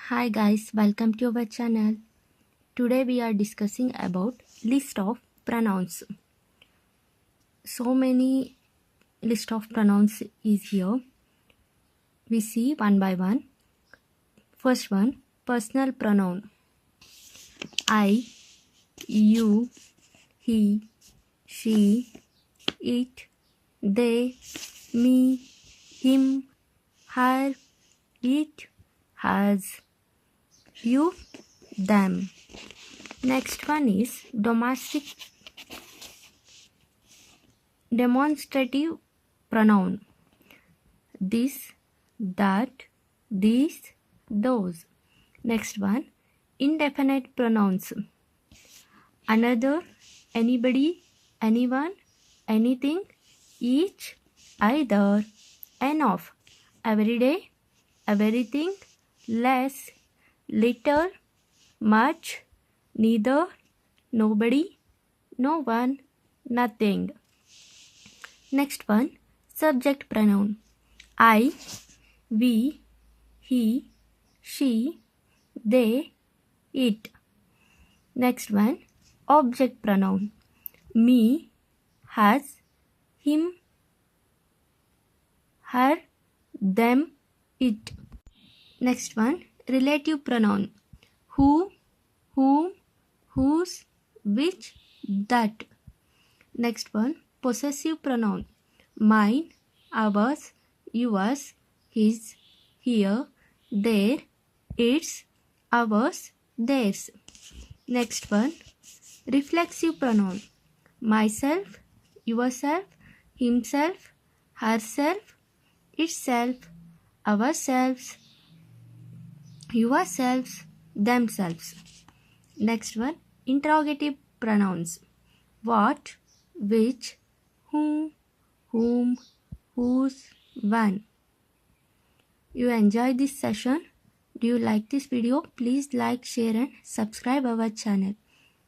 Hi guys, welcome to our channel. Today we are discussing about list of pronouns. So many list of pronouns is here. We see one by one. First one, personal pronoun. I, you, he, she, it, they, me, him, her, it, hers, you, them. Next one is demonstrative pronoun. This, that, these, those. Next one, indefinite pronouns. Another, anybody, anyone, anything, each, either, enough, everyday, everything, less, little, much, neither, nobody, no one, nothing. Next one, subject pronoun. I, we, he, she, they, it. Next one, object pronoun. Me, us, him, her, them, it. Next one, relative pronoun. Who, whom, whose, which, that. Next one, possessive pronoun. Mine, ours, yours, his, here, their, its, ours, theirs. Next one, reflexive pronoun. Myself, yourself, himself, herself, itself, ourselves, yourselves, themselves. Next one, interrogative pronouns. What, which, whom, whose, when. You enjoy this session? Do you like this video? Please like, share and subscribe our channel.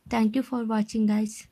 Thank you for watching guys.